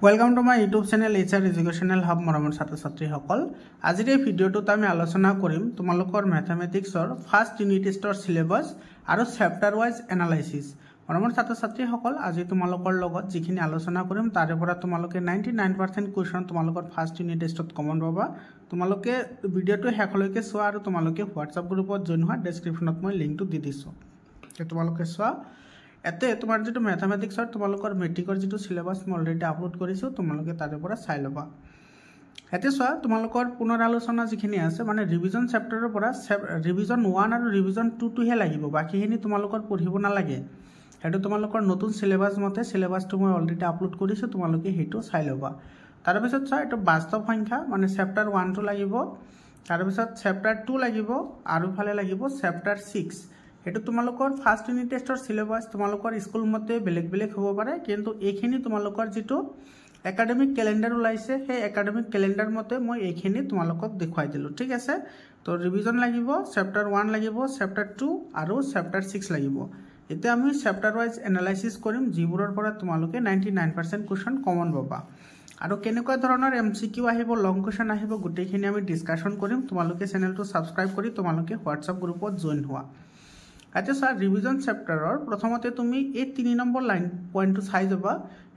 Welcome to my YouTube channel HR educational hub মৰমৰ ছাত্ৰ ছাত্ৰীসকল। আজিৰ এই ভিডিঅ'টোত আমি আলোচনা কৰিম তোমালোকৰ ম্যাথমেটিক্সৰ ফাৰ্ষ্ট ইউনিট টেষ্টৰ সিলেবাস আৰু চেপ্টাৰ ওয়াইজ এনালাইসিস। মৰমৰ ছাত্ৰ ছাত্ৰীসকল, আজি তোমালোকৰ লগত যিখিনি আলোচনা কৰিম তাৰে পৰা তোমালোকে 99% কোৱেশ্চন তোমালোকৰ ফাৰ্ষ্ট ইউনিট টেষ্টত কমন পাবা। তোমালোকে ভিডিঅ'টো শেষলৈকে চোৱা আৰু তোমালোকে হোৱাটছআপ গ্ৰুপত জইন হোৱা, ডেসক্ৰিপশনত মই লিংকটো দি দিছো। তোমালোকে চোৱা। এতে তোমাৰ যেটো ম্যাথমেটিক্সৰ তোমালোকৰ মেট্ৰিকৰ যেটো সিলেবাস মই অলৰেডি আপলোড কৰিছো, তোমালোকে তাৰে পৰা চাই লবা। এতে চোৱা তোমালোকৰ পুনৰ আলোচনা যিখিনি আছে মানে ৰিভিজন চেপ্টাৰৰ পৰা ৰিভিজন 1 আৰু ৰিভিজন 2 টোহে লাগিব, বাকিখিনি তোমালোকৰ পঢ়িব নালাগে। হেতু তোমালোকৰ নতুন সিলেবাস মতে সিলেবাসটো মই অলৰেডি আপলোড কৰিছো, তোমালোকে হেতু চাই লবা। তাৰ পিছত চোৱা এটো বাস্তৱ সংখ্যা মানে চেপ্টাৰ 1 টো লাগিব, তাৰ পিছত চেপ্টাৰ 2 লাগিব আৰু ফালে লাগিব চেপ্টাৰ 6। এটো তোমালোকৰ ফাৰ্ষ্ট ইউনিট টেষ্টৰ সিলেবাস তোমালোকৰ স্কুল মতে বেলেগ বেলেগ হ'ব পাৰে, কিন্তু এইখিনি তোমালোকৰ যেটো একাডেমিক ক্যালেন্ডাৰ ওলাইছে সেই একাডেমিক ক্যালেন্ডাৰ মতে মই এইখিনি তোমালোকক দেখুৱাই দিলো। ঠিক আছে, তো ৰিভিজন লাগিব, চেপ্টাৰ 1 লাগিব, চেপ্টাৰ 2 আৰু চেপ্টাৰ 6 লাগিব। এতিয়া আমি চেপ্টাৰ ওয়াইজ এনালাইসিস কৰিম, যিবোৰৰ পৰা তোমালোকে 99% কোৱেশ্চন কমন পাবা। আৰু কেনেকুৱা ধৰণৰ MCQ আহিব, লং কোৱেশ্চন আহিব, গোটেইখিনি আমি ডিসকাশন কৰিম। তোমালোকে চেনেলটো সাবস্ক্ৰাইব কৰি তোমালোকে হোৱাটছআপ গ্ৰুপত জইন হোৱা। আচ্ছা স্যাৰ, ৰিভিজন চ্যাপ্টাৰৰ প্ৰথমতে তুমি এই 3 নম্বৰ লাইন পইণ্টটো চাই যাবা।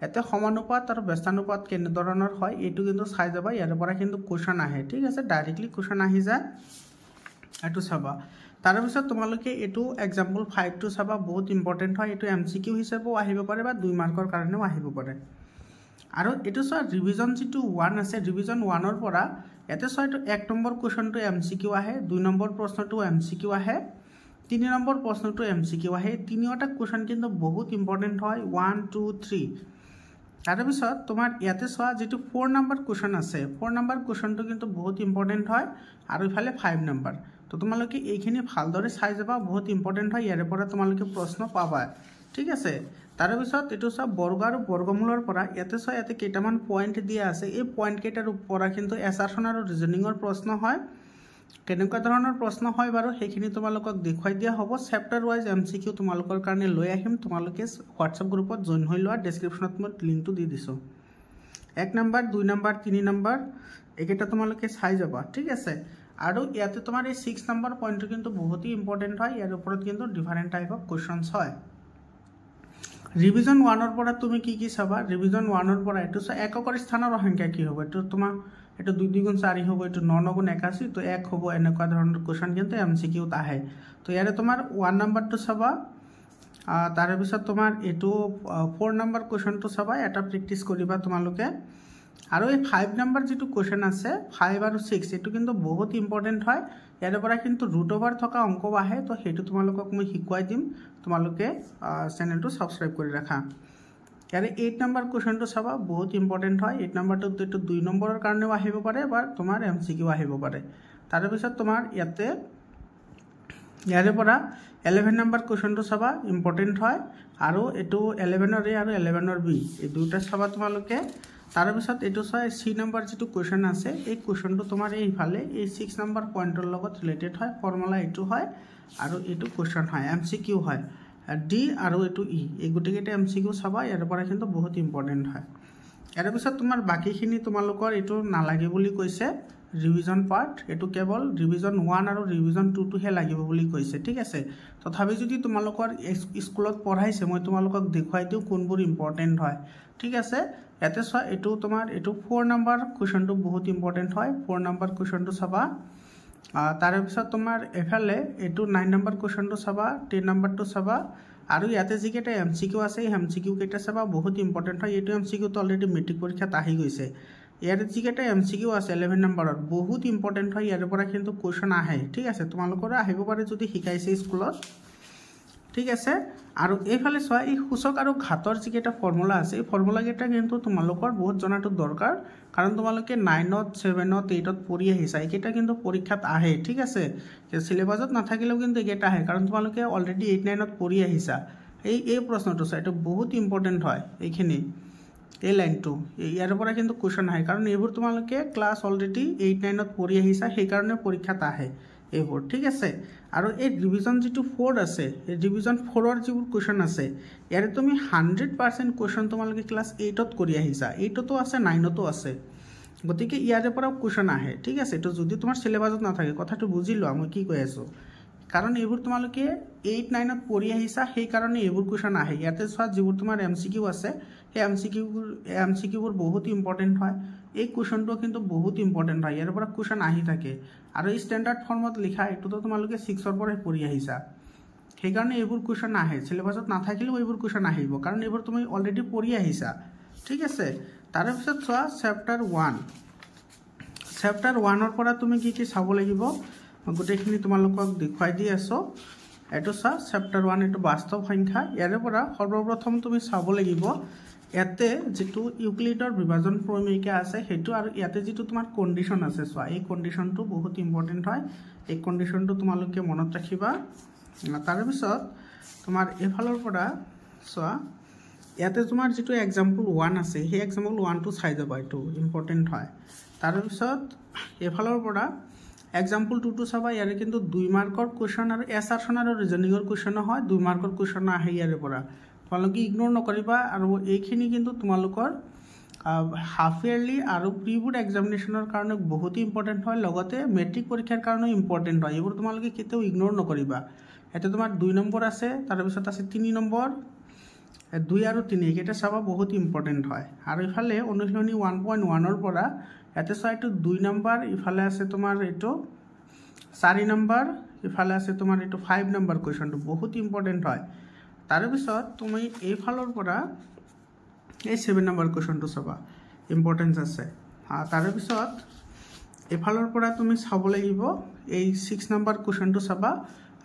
এতে সমানুপাত আৰু ব্যস্তানুপাত কেনে ধৰণৰ হয় এইটো কিন্তু চাই যাবা, ইয়াৰ পৰা কিন্তু কোৱেশ্চন আহে। ঠিক আছে, ডাইৰেক্টলি কোৱেশ্চন আহি যায়, এটো চাবা। তাৰ পিছত তোমালোকে এটো एग्जांपल 5 টো চাবা, বহুত ইম্পৰ্টেন্ট হয়। এটো MCQ হিচাপেও আহিব পাৰে বা 2 মাৰ্কৰ কাৰণেও আহিব পাৰে। আৰু এটো চোৱা ৰিভিজন যেটো 1 আছে, ৰিভিজন 1 ৰ পৰা এতে চোৱা এটো 1 নম্বৰ কোৱেশ্চনটো MCQ আহে, 2 নম্বৰ প্ৰশ্নটো MCQ আহে, 3 নম্বৰ প্ৰশ্নটো MCQ আহে। তিনিওটা কোৱেশ্চন কিন্তু বহুত ইম্পৰ্টেন্ট হয়, 1 2 3। তাৰ পিছত তোমাৰ ইয়াতে চোৱা যেটো 4 নম্বৰ কোৱেশ্চন আছে, 4 নম্বৰ কোৱেশ্চনটো কিন্তু বহুত ইম্পৰ্টেন্ট হয়, আৰু ইফালে 5 নম্বৰ। তো তোমালোকে এইখিনি ভালদৰে চাই যাবা, বহুত ইম্পৰ্টেন্ট হয়, ইয়াৰ পৰা তোমালোকে প্ৰশ্ন পাবা। ঠিক আছে, তাৰ পিছত এটো চোৱা বৰ্গ আৰু বৰ্গমূলৰ পৰা ইয়াতে চোৱা ইয়াতে কেইটামান পইণ্ট দিয়া আছে, এই পইণ্ট কেইটাৰ পৰা কিন্তু এছাৰশন আৰু ৰিজনিংৰ প্ৰশ্ন হয়। কেনেকুৱা ধৰণৰ প্ৰশ্ন হয় বাৰু সেইখিনি তোমালোকক দেখুৱাই দিয়া হ'ব। চেপ্টাৰ ওয়াইজ MCQ তোমালোকৰ কাৰণে লৈ আহিম, তোমালোকে হোৱাটছআপ গ্ৰুপত জইন হৈ লোৱা, ডেসক্ৰিপশনত মই লিংকটো দি দিছো। 1 নম্বৰ 2 নম্বৰ 3 নম্বৰ এইকেইটা তোমালোকে চাই যাবা। ঠিক আছে, আৰু ইয়াতে তোমাৰ এই 6 নম্বৰ পইণ্টটো কিন্তু বহুত ইম্পৰ্টেন্ট হয়, ইয়াৰ ওপৰত কিন্তু ডিফাৰেন্ট টাইপ অফ কোৱেশ্চনছ হয়। ৰিভিজন 1 ৰ পৰা তুমি কি কি চাবা, ৰিভিজন 1 ৰ পৰা এটো এককৰ স্থানৰ সংখ্যা কি হ'ব, এটো তোমাৰ এটো 2 2 গুণ 4 হ'ব, এটো 9 9 গুণ 81, তো 1 হ'ব। এনেকুৱা ধৰণৰ কোৱেশ্চন কিন্তু MCQ ত আহে। তো ইয়াৰে তোমাৰ 1 নম্বৰটো চাবা, তাৰ পিছত তোমাৰ এটো 4 নম্বৰ কোৱেশ্চনটো চাবা, এটা প্ৰেক্টিস কৰিবা তোমালোকে। আৰু এই 5 নম্বৰ যেটো কোৱেশ্চন আছে 5 আৰু 6 এটো কিন্তু বহুত ইম্পৰ্টেন্ট হয়, ইয়াৰে পৰা কিন্তু ৰুট ওভাৰ থকা অংক আহে। তো হেতু তোমালোকক মই শিকাই দিম, তোমালোকে চেনেলটো সাবস্ক্ৰাইব কৰি ৰাখা। ইয়াৰে 8 নম্বৰ কোৱেশ্চনটো চাবা, বহুত ইম্পৰ্টেন্ট হয়। 8 নম্বৰটো এটো 2 নম্বৰৰ কাৰণেও আহিব পাৰে বা তোমাৰ MCQ আহিব পাৰে। তাৰ পিছত তোমাৰ ইয়াৰে পৰা 11 নম্বৰ কোৱেশ্চনটো চাবা, ইম্পৰ্টেন্ট হয়, আৰু এটো 11 ৰ A আৰু 11 ৰ B এই দুটা চাবা তোমালোকে। তাৰ পিছত এটো চাই C নম্বৰ যেটো কোৱেশ্চন আছে, এই কোৱেশ্চনটো তোমাৰ এই ইফালে এই 6 নম্বৰ পইণ্টৰ লগত ৰিলেটেড হয়, ফৰ্মুলা এটো হয়, আৰু এটো কোৱেশ্চন হয়, MCQ হয়। D আৰু এটো E এই গুটেকেটা MCQ চাবা, ইয়াৰ পৰা কিন্তু বহুত ইম্পৰ্টেন্ট হয়। ইয়াৰ পিছত তোমাৰ বাকিখিনি তোমালোকৰ এটো নালাগে বুলি কৈছে ৰিভিজন পাৰ্ট, এটো কেৱল ৰিভিজন 1 আৰু ৰিভিজন 2 টোহে লাগিব বুলি কৈছে। ঠিক আছে, তথাপি যদি তোমালোকৰ স্কুলত পঢ়াইছে মই তোমালোকক দেখুৱাই দিও কোনবোৰ ইম্পৰ্টেন্ট হয়। ঠিক আছে, ইয়াতে চোৱা এটো তোমাৰ এটো 4 নম্বৰ কোৱেশ্চনটো বহুত ইম্পৰ্টেন্ট হয়, 4 নম্বৰ কোৱেশ্চনটো চাবা। তাৰ পিছত তোমাৰ এফালে এটো 9 নম্বৰ কোৱেশ্চনটো চাবা, 10 নম্বৰটো চাবা, আৰু ইয়াতে যিকেটা MCQ আছে এই MCQ কেইটা চাবা, বহুত ইম্পৰ্টেন্ট হয়। এটো MCQ তো অলৰেডি মেট্ৰিক পৰীক্ষাত আহি গৈছে। ইয়াৰ যিকেটা MCQ আছে 11 নম্বৰৰ বহুত ইম্পৰ্টেন্ট হয়, ইয়াৰ পৰা কিন্তু কোৱেশ্চন আহে। ঠিক আছে, তোমালোকৰ আহিব পাৰে যদি শিকাইছে স্কুলত। ঠিক আছে, আৰু এইফালে চোৱা এই সূচক আৰু ঘাতৰ যিকেটা ফৰ্মুলা আছে, এই ফৰ্মুলা কেইটা কিন্তু তোমালোকৰ বহুত জনাটো দৰকাৰ, কাৰণ তোমালোকে 9 ত 7 ত 8 ত পঢ়ি আহিছা, এইকেইটা কিন্তু পৰীক্ষাত আহে। ঠিক আছে, সিলেবাসত নাথাকিলেও কিন্তু এইকেইটা আহে, কাৰণ তোমালোকে অলৰেডি 8 9 ত পঢ়ি আহিছা। এই প্ৰশ্নটো চাই এটো বহুত ইম্পৰ্টেন্ট হয়, এইখিনি এই লাইনটো ইয়াৰ পৰা কিন্তু কোৱেশ্চন আহে, কাৰণ এইবোৰ তোমালোকে ক্লাছ অলৰেডি 8 9 ত পঢ়ি আহিছা, সেই কাৰণে পৰীক্ষাত আহে। এইবোৰ ঠিক আছে আৰু এই ডিভিজন যেটো 4 আছে এই ডিভিজন 4ৰ যিবোৰ কোৱেশ্চন আছে ইয়াৰে তুমি 100% কোৱেশ্চন তোমালোকে ক্লাস 8ত কৰি আহিছা 8তো আছে 9তো আছে গতিকে ইয়াৰে পৰা কোৱেশ্চন আহে ঠিক আছে তো যদি তোমাৰ সিলেবাসত নাথাকে কথাটো বুজি লোৱা মই কি কৈ আছো কাৰণ এইবোৰ তোমালোকে 8 9ত পঢ়ি আহিছা সেই কাৰণে এইবোৰ কোৱেশ্চন আহে ইয়াতে চোৱা যিবোৰ তোমাৰ এমসিকিউ আছে সেই এমসিকিউবোৰ বহুত ইম্পৰ্টেন্ট হয় এই কোৱেশ্চনটো কিন্তু বহুত ইম্পৰ্টেন্ট হয় ইয়াৰ পৰা কোৱেশ্চন আহি থাকে আৰু এই স্ট্যান্ডাৰ্ড ফৰ্মত লিখা এটোতো তোমালোকে 6ৰ পৰা পঢ়ি আহিছা সেই কাৰণে এইবোৰ কোৱেশ্চন আহে সিলেবাসত নাথাকিলেও এইবোৰ কোৱেশ্চন আহিব কাৰণ এইবোৰ তুমি অলৰেডি পঢ়ি আহিছা ঠিক আছে তাৰে পিছত চোৱা চেপ্টাৰ 1ৰ পৰা তুমি কি চাব লাগিব গোটেইখিনি তোমালোকক দেখুৱাই দি আছো এটো চা চেপ্টাৰ 1 এটো বাস্তৱ সংখ্যা ইয়াৰে পৰা সৰ্বপ্ৰথম তুমি চাব লাগিব ইয়াতে যেটো ইউক্লিডৰ বিভাজন প্ৰমেয়িকা আছে হেতু আৰু ইয়াতে যেটো তোমাৰ কন্ডিশন আছে চোৱা এই কন্ডিশনটো বহুত ইম্পৰ্টেন্ট হয় এই কন্ডিশনটো তোমালোকে মনত ৰাখিবা তাৰে পিছত তোমাৰ এফালৰ পৰা চোৱা ইয়াতে তোমাৰ যেটো এক্সাম্পল 1 আছে সেই এক্সাম্পল 1 টো চাই যাবা এটো ইম্পৰ্টেন্ট হয় তাৰে পিছত এফালৰ পৰা এক্সাম্পল 2 টো চাবা ইয়াৰে কিন্তু 2 মাৰ্কৰ কোৱেশ্চন আৰু এছাৰশন আৰু ৰিজনিংৰ কোৱেশ্চন হয় 2 মাৰ্কৰ কোৱেশ্চন আহে ইয়াৰে পৰা তোমালোকে ইগনোৰ নকৰিবা আৰু এইখিনি কিন্তু তোমালোকৰ হাফ ইয়াৰলি আৰু প্ৰি বোৰ্ড এক্সামিনেশনৰ কাৰণে বহুত ইম্পৰ্টেন্ট হয় লগতে মেট্ৰিক পৰীক্ষাৰ কাৰণে ইম্পৰ্টেন্ট হয় এইবোৰ তোমালোকে কেতিয়াও ইগনোৰ নকৰিবা এতে তোমাৰ 2 নম্বৰ আছে তাৰ পিছত আছে 3 নম্বৰ 2 আৰু 3 এটা চাবা বহুত ইম্পৰ্টেন্ট হয় আৰু ইফালে অনুশীলনী 1.1 ৰ পৰা এতে চাইটো 2 নম্বৰ ইফালে আছে তোমাৰ এটো 4 নম্বৰ ইফালে আছে তোমাৰ এটো 5 নম্বৰ কোৱেশ্চনটো বহুত ইম্পৰ্টেন্ট হয় তাৰে পিছত তুমি এই ফালৰ পৰা এই 7 নম্বৰ কোৱেশ্চনটো চাবা ইম্পৰ্টেন্স আছে তাৰে পিছত এই ফালৰ পৰা তুমি চাব লাগিব এই 6 নম্বৰ কোৱেশ্চনটো চাবা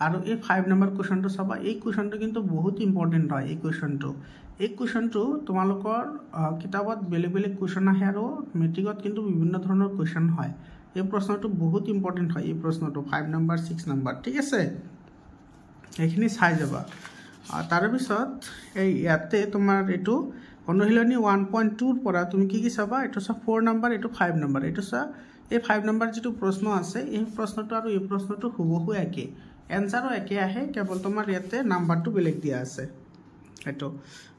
আৰু এই 5 নম্বৰ কোৱেশ্চনটো চাবা এই কোৱেশ্চনটো কিন্তু বহুত ইম্পৰ্টেন্ট হয় এই কোৱেশ্চনটো তোমালোকৰ কিতাপত বেলেগ কোৱেশ্চন আহে আৰু মেট্ৰিকত কিন্তু বিভিন্ন ধৰণৰ কোৱেশ্চন হয় এই প্ৰশ্নটো বহুত ইম্পৰ্টেন্ট হয় এই প্ৰশ্নটো 5 নম্বৰ 6 নম্বৰ ঠিক আছে এইখিনি চাই যাবা তাৰে পিছত এই ইয়াতে তোমাৰ এটো অনুশীলনী 1.2 ৰ পৰা তুমি কি চাবা এটো চা 4 নম্বৰ এটো 5 নম্বৰ এটো চা এই 5 নম্বৰ যেটো প্ৰশ্ন আছে এই প্ৰশ্নটো আৰু এই প্ৰশ্নটো হুবহু একে এনসাৰও একে আহে কেৱল তোমাৰ ইয়াতে নাম্বাৰটো বেলেগ দিয়া আছে এটো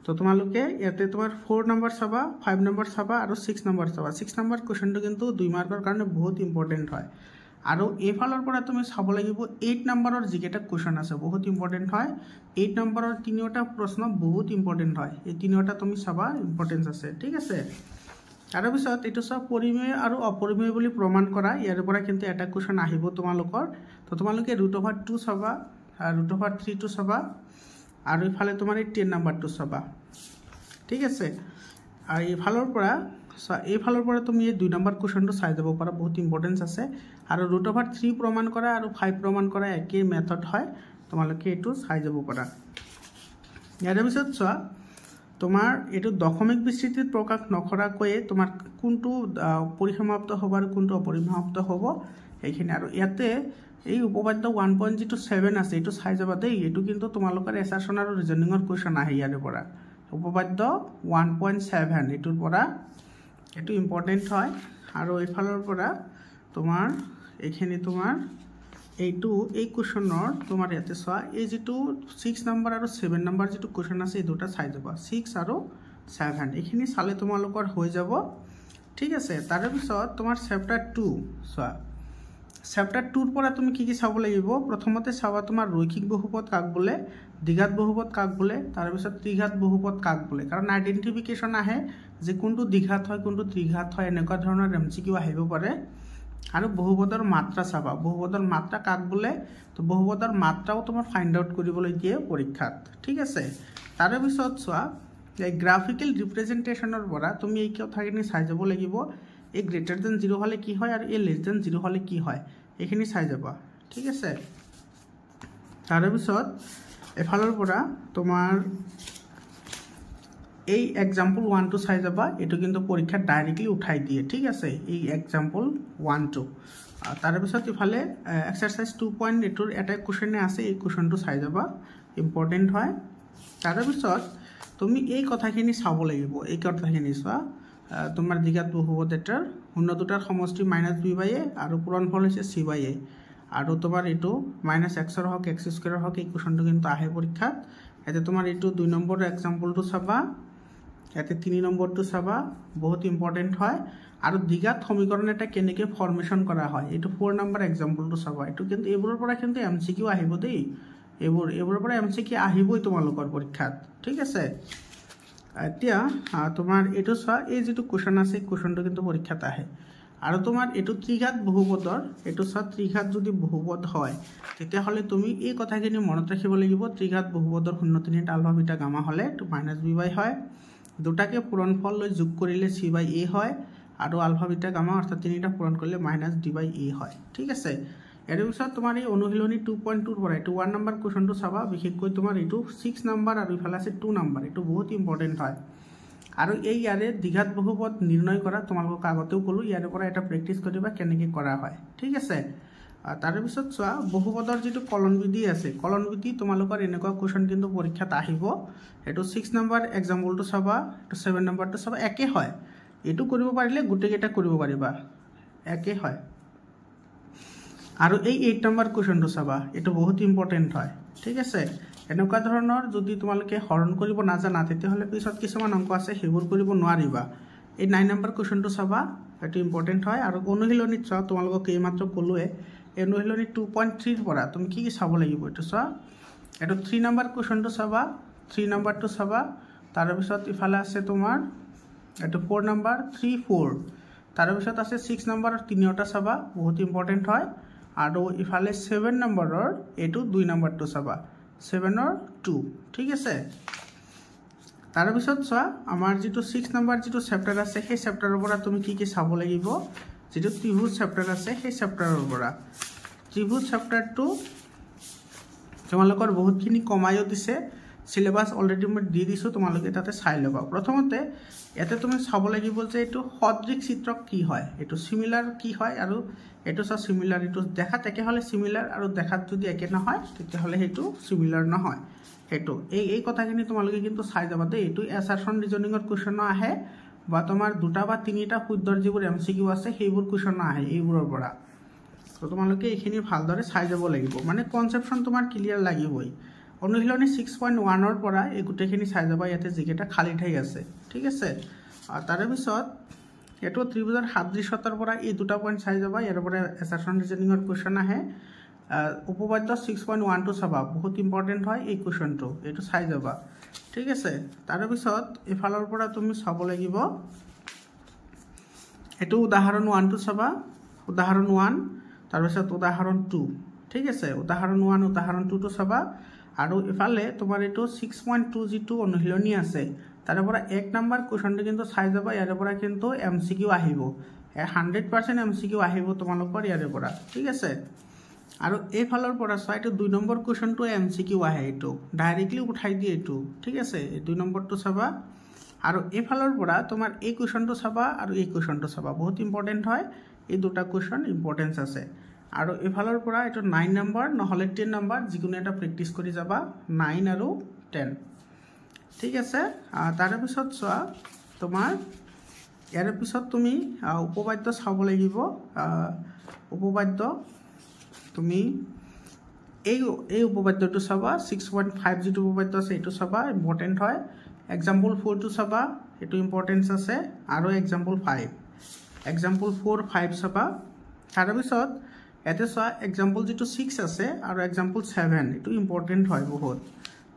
তো তোমালোকে ইয়াতে তোমাৰ 4 নম্বৰ চাবা 5 নম্বৰ চাবা আৰু 6 নম্বৰ চাবা 6 নম্বৰ কোৱেশ্চনটো কিন্তু 2 মাৰ্কৰ কাৰণে বহুত ইম্পৰ্টেন্ট হয় আৰু এই ফালৰ পৰা তুমি চাব লাগিব 8 নম্বৰৰ যিকেটা কোৱেশ্চন আছে বহুত ইম্পৰ্টেন্ট হয় 8 নম্বৰৰ তিনিটা প্ৰশ্ন বহুত ইম্পৰ্টেন্ট হয় এই তিনিটা তুমি চাবা ইম্পৰ্টেন্স আছে ঠিক আছে তাৰ পিছত এটো সব পৰিমেয় আৰু অপৰিমেয় বুলি প্ৰমাণ কৰা ইয়াৰ পৰা কিন্তু এটা কোৱেশ্চন আহিব তোমালোকৰ তো তোমালোকে √2 চাবা √3 টো চাবা আৰু ইফালে তোমাৰ এই 10 নম্বৰটো চাবা ঠিক আছে আৰু ইফালৰ পৰা তুমি এই 2 নম্বৰ কোৱেশ্চনটো চাই যাব পাৰা বহুত ইম্পৰ্টেন্স আছে আৰু √3 প্ৰমাণ কৰা আৰু 5 প্ৰমাণ কৰা একে মেথড হয় তোমালোকে এটো চাই যাব পাৰা ইয়াৰ পিছত চোৱা তোমাৰ এটো দশমিক বিস্তৃতিত প্ৰকাশ নকৰাকৈ তোমাৰ কোনটো পৰিসমাপ্ত হ'ব আৰু কোনটো অপৰিসমাপ্ত হ'ব এইখিনি আৰু ইয়াতে এই উপপাদ্য 1.07 আছে এটো চাই যাবা দেই এটো কিন্তু তোমালোকৰ এছাৰশন আৰু ৰিজনিংৰ কোৱেশ্চন আহে ইয়াৰ পৰা উপপাদ্য 1.7 এটোৰ পৰা এটো ইম্পৰ্টেন্ট হয় আৰু ইফালৰ পৰা তোমাৰ এইখিনি তোমাৰ এইটো এই কোৱেশ্চনৰ তোমাৰ ইয়াতে চোৱা এই যেটো 6 নম্বৰ আৰু 7 নম্বৰ যেটো কোৱেশ্চন আছে এই দুটা চাই যাবা 6 আৰু 7 এইখিনি চালে তোমালোকৰ হৈ যাব ঠিক আছে তাৰ পিছত তোমাৰ চেপ্টাৰ 2 চোৱা চেপ্টাৰ 2 ৰ পৰা তুমি কি চাব লাগিব প্ৰথমতে চাবা তোমাৰ ৰৈখিক বহুপদ কাক বোলে দ্বিঘাত বহুপদ কাক বোলে তাৰ পিছত ত্ৰিঘাত বহুপদ কাক বোলে কাৰণ আইডেন্টিফিকেশন আহে যে কোনটো দ্বিঘাত হয় কোনটো ত্ৰিঘাত হয় এনেকুৱা ধৰণৰ এমসিকিউ আহিব পাৰে আৰু বহুপদৰ মাত্ৰা চাবা বহুপদৰ মাত্ৰা কাক বোলে তো বহুপদৰ মাত্ৰাও তোমাৰ ফাইন্ড আউট কৰিবলৈ দিয়ে পৰীক্ষাত ঠিক আছে তাৰ পিছত চোৱা এই গ্ৰাফিক্যাল ৰিপ্ৰেজেন্টেশনৰ পৰা তুমি এই কথাখিনি চাই যাব লাগিব এই গ্ৰেটাৰ দেন 0 হলে কি হয় আৰু এই লেস দেন 0 হলে কি হয় এইখিনি চাই যাবা ঠিক আছে তাৰ পিছত এফালৰ পৰা তোমাৰ এই एग्जांपल 1 টো চাই যাবা এটো কিন্তু পৰীক্ষা ডাইৰেক্টলি উঠাই দিয়ে ঠিক আছে এই एग्जांपल 1 টো তাৰ পিছত ইফালে এক্সাৰসাইজ 2. এটোৰ এটা কোৱেশ্চন আছে এই কোৱেশ্চনটো চাই যাবা ইম্পৰ্টেন্ট হয় তাৰ পিছত তুমি এই কথাখিনি চাব লাগিব এই কথাখিনি চোৱা তোমাৰ দ্বিঘাত বহুপদ এটাৰ শূন্য দুটাৰ সমষ্টি -b/a আৰু পূৰণফল হৈছে c/a আৰু তোমাৰ এইটো -xৰ হওক x² হওক এই কুৱেশ্যনটো কিন্তু আহে পৰীক্ষাত ইয়াতে তোমাৰ এইটো 2 নম্বৰ এক্সাম্পলটো চাবা ইয়াতে 3 নম্বৰটো চাবা বহুত ইম্পৰ্টেন্ট হয় আৰু দ্বিঘাত সমীকৰণ এটা কেনেকৈ ফৰ্মেশন কৰা হয় এইটো 4 নম্বৰ এক্সাম্পলটো চাবা এইটো কিন্তু এইবোৰৰ পৰা কিন্তু এমসিকিউ আহিব দেই এইবোৰৰ পৰা এমসিকিউ আহিবই তোমালোকৰ পৰীক্ষাত ঠিক আছে এতিয়া তোমাৰ এইটো চোৱা এই যেটো কোৱেশ্চন আছে কোৱেশ্চনটো কিন্তু পৰীক্ষাত আহে আৰু তোমাৰ এইটো ত্ৰিঘাত বহুপদৰ এইটো চোৱা ত্ৰিঘাত যদি বহুপদ হয় তেতিয়া হলে তুমি এই কথাখিনি মনত ৰাখিব লাগিব ত্ৰিঘাত বহুপদৰ 0.3 আলফা বিটা গামা হলে to -b/a হয় দুটাকে পূৰণফল লৈ যোগ কৰিলে c/a হয় আৰু আলফা বিটা গামা অৰ্থাৎ তিনিটা পূৰণ কৰিলে -d/a হয় ঠিক আছে এৰ পিছত তোমাৰ এই অনুশীলনী 2.2 পৰা এটো 1 নম্বৰ কোৱেশ্চনটো চাবা বিশেষকৈ তোমাৰ এটো 6 নম্বৰ আৰু ইফালে আছে 2 নম্বৰ এটো বহুত ইম্পৰ্টেন্ট হয় আৰু এই ইয়াৰে দ্বিঘাত বহুপদ নিৰ্ণয় কৰা তোমালোকক আগতেও কলো ইয়াৰ পৰা এটা প্ৰেক্টিস কৰিবা কেনেকৈ কৰা হয় ঠিক আছে তাৰ পিছত চোৱা বহুপদৰ যেটো কলন বিধি আছে কলন বিধি তোমালোকৰ এনেকুৱা কোৱেশ্চন কিন্তু পৰীক্ষাত আহিব এটো 6 নম্বৰ এক্সাম্পলটো চাবা এটো 7 নম্বৰটো চাবা একে হয় এটো কৰিব পাৰিলে গুটেকেটা কৰিব পাৰিবা একে হয় আৰু এই 8 নম্বৰ কোৱেশ্চনটো চাবা এটো বহুত ইম্পৰ্টেন্ট হয় ঠিক আছে এনেকুৱা ধৰণৰ যদি তোমালোকে হৰণ কৰিব নাজানা তেতিয়াহলে পিছত কিছুমান অংক আছে হেবোৰ কৰিব নোৱাৰিবা এই 9 নম্বৰ কোৱেশ্চনটো চাবা এটো ইম্পৰ্টেন্ট হয় আৰু অনুশীলনীত চোৱা তোমালোকক এইমাত্ৰ কলোৱে অনুশীলনী 2.3 ৰ পৰা তুমি কি চাব লাগিব এটো চোৱা এটো 3 নম্বৰ কোৱেশ্চনটো চাবা 3 নম্বৰটো চাবা তাৰ পিছত ইফালে আছে তোমাৰ এটো 4 নম্বৰ 3 4 তাৰ পিছত আছে 6 নম্বৰ তিনিটা চাবা বহুত ইম্পৰ্টেন্ট হয় আৰু ইফালে 7 নম্বৰৰ এটো 2 নম্বৰটো চাবা 7 or 2 ঠিক আছে তাৰ পিছত চোৱা আমাৰ যেটো 6 নম্বৰ যেটো চেপ্টাৰ আছে সেই চেপ্টাৰৰ পৰা তুমি কি চাব লাগিব যেটো ত্ৰিভুজ চেপ্টাৰ আছে সেই চেপ্টাৰৰ পৰা ত্ৰিভুজ চেপ্টাৰটো তোমালোকৰ বহুতখিনি কমায়ো দিছে সিলেবাস অলৰেডি মই দি দিছো তোমালোকে তাতে চাই লবা প্ৰথমতে এতে তুমি চাব লাগিব যে এটো সদৃশ চিত্ৰক কি হয় এটো সিমিলাৰ কি হয় আৰু এটো সা সিমিলাৰ এটো দেখাত একে হলে সিমিলাৰ আৰু দেখাত যদি একে নহয় তেতিয়া হলে হেতু সিমিলাৰ নহয় হেতু এই কথাখিনি তোমালোকে কিন্তু চাই যাবা দে এটো এছাৰশন ৰিজনিংৰ কোৱেশ্চন আহে বা তোমাৰ দুটা বা তিনিটা শুদ্ধৰ যিবোৰ এমসিকিউ আছে সেইবোৰ কোৱেশ্চন আহে এইবোৰৰ পৰা তো তোমালোকে এইখিনি ভালদৰে চাই যাব লাগিব মানে কনসেপচন তোমাৰ ক্লিয়াৰ লাগিবই অনুশীলনী 6.1 ৰ পৰা এই গুটেখিনি চাই যাবা ইয়াতে যিকেটা খালি ঠাই আছে ঠিক আছে আৰু তাৰ পিছত এটো ত্ৰিভুজৰ সাদৃশ্যতাৰ পৰা এই দুটা পইণ্ট চাই যাবা ইয়াৰ পৰা এছাৰশন ৰিজনিংৰ কোৱেশ্চন আহে উপপাদ্য 6.1 টো চাবা বহুত ইম্পৰ্টেন্ট হয় এই কোৱেশ্চনটো এটো চাই যাবা ঠিক আছে তাৰ পিছত ইফালৰ পৰা তুমি চাব লাগিব এটো উদাহৰণ 1 টো চাবা উদাহৰণ 1 তাৰ পিছত উদাহৰণ 2 ঠিক আছে উদাহৰণ 1 উদাহৰণ 2 টো চাবা আৰু ইফালে তোমাৰ এটো 6.2 যেটো অনুশীলনী আছে তাৰ পৰা 1 নম্বৰ কোৱেশ্চনটো কিন্তু চাই যাবা ইয়াৰ পৰা কিন্তু এমসিকিউ আহিব 100% এমসিকিউ আহিব তোমালোকৰ ইয়াৰ পৰা ঠিক আছে আৰু এই ফালৰ পৰা চাই এটো 2 নম্বৰ কোৱেশ্চনটো এমসিকিউ আহে এটো ডাইৰেক্টলি উঠাই দিয়ে এটো ঠিক আছে এই 2 নম্বৰটো চাবা আৰু এই ফালৰ পৰা তোমাৰ এই কোৱেশ্চনটো চাবা আৰু এই কোৱেশ্চনটো চাবা বহুত ইম্পৰ্টেন্ট হয় এই দুটা কোৱেশ্চন ইম্পৰ্টেন্স আছে আৰু এই ফালৰ পৰা এটো 9 নম্বৰ নহলে 10 নম্বৰ যিকোনো এটা প্ৰেক্টিস কৰি যাবা 9 আৰু 10 ঠিক আছে তাৰ পিছত চোৱা তোমাৰ ইয়াৰ পিছত তুমি উপপাদ্য চাব লাগিব উপপাদ্য তুমি এই উপপাদ্যটো চাবা 6.5 যেটো উপপাদ্য আছে এটো চাবা ইম্পৰ্টেন্ট হয় এক্সাম্পল 4 টো চাবা এটো ইম্পৰ্টেন্স আছে আৰু এক্সাম্পল 5 এক্সাম্পল 4 5 চাবা তাৰ পিছত এতে চোৱা এক্সাম্পল যেটো 6 আছে আৰু এক্সাম্পল 7 এটো ইম্পৰ্টেন্ট হয় বহুত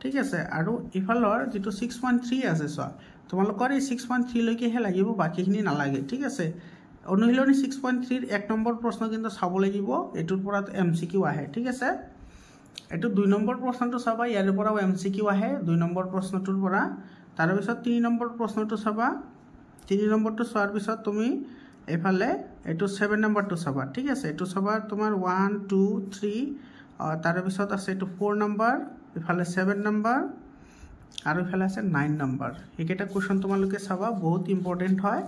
ঠিক আছে আৰু ইফালৰ যেটো 6.3 আছে চোৱা তোমালোকৰ এই 6.3 লৈকে হে লাগিব বাকিখিনি নালাগে ঠিক আছে অনুশীলনী 6.3 ৰ 1 নম্বৰ প্ৰশ্ন কিন্তু চাব লাগিব এটোৰ পৰা এমসিকিউ আহে ঠিক আছে এটো 2 নম্বৰ প্ৰশ্নটো চাবা ইয়াৰ পৰা এমসিকিউ আহে 2 নম্বৰ প্ৰশ্নটোৰ পৰা তাৰ পিছত 3 নম্বৰ প্ৰশ্নটো চাবা 3 নম্বৰটো চোৱাৰ পিছত তুমি এফালে এটো 7 নম্বৰটো চাবা ঠিক আছে এটো চাবা তোমাৰ 1 2 3 তাৰ পিছত আছে এটো 4 নম্বৰ ইফালে 7 নম্বৰ আৰু ইফালে আছে 9 নম্বৰ একেটা কোৱেশ্চন তোমালোকে চাবা বহুত ইম্পৰ্টেন্ট হয়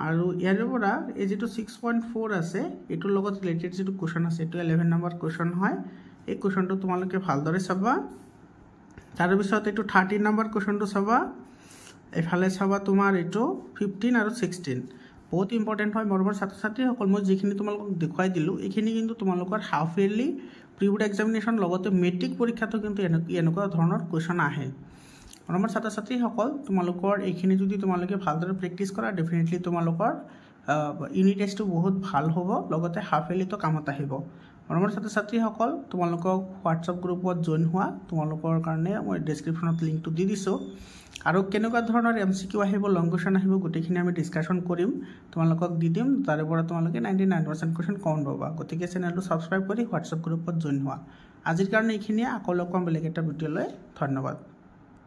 আৰু ইয়াৰ পৰা এই যেটো 6.4 আছে এটোৰ লগত ৰিলেটেড যেটো কোৱেশ্চন আছে এটো 11 নম্বৰ কোৱেশ্চন হয় এই কোৱেশ্চনটো তোমালোকে ভালদৰে চাবা তাৰ পিছত এটো 13 নম্বৰ কোৱেশ্চনটো চাবা এফালে চাবা তোমাৰ এটো 15 আৰু 16 বহুত ইম্পৰ্টেণ্ট হয় মৰমৰ ছাত্ৰ ছাত্ৰীসকল। মই যিখিনি তোমালোকক দেখুৱাই দিলোঁ এইখিনি কিন্তু তোমালোকৰ half yearly pre board examination লগতে মেট্ৰিক পৰীক্ষাটো কিন্তু এনেকুৱা ধৰণৰ কুৱেশ্যন আহে। মৰমৰ ছাত্ৰ ছাত্ৰীসকল, তোমালোকৰ এইখিনি যদি তোমালোকে ভালদৰে প্ৰেক্টিছ কৰা ডেফিনেটলি তোমালোকৰ ইউনিট টেষ্টটো বহুত ভাল হ'ব, লগতে হাফ ইয়াৰলিটো কামত আহিব। মৰমৰ ছাত্ৰ ছাত্ৰীসকল, তোমালোকক হোৱাটছআপ গ্ৰুপত জইন হোৱা তোমালোকৰ কাৰণে মই ডেছক্ৰিপশ্যনত লিংকটো দি দিছোঁ। আৰু কেনেকুৱা ধৰণৰ MCQ আহিব, লং কুৱেশ্যন আহিব, গোটেইখিনি আমি ডিছকাশ্যন কৰিম, তোমালোকক দি দিম। তাৰে পৰা তোমালোকে 99% কুৱেশ্যন কমন পাবা। গতিকে চেনেলটো ছাবস্ক্ৰাইব কৰি হোৱাটছআপ গ্ৰুপত জইন হোৱা। আজিৰ কাৰণে এইখিনিয়ে, আকৌ লগ পাম বেলেগ এটা ভিডিঅ'লৈ। ধন্যবাদ।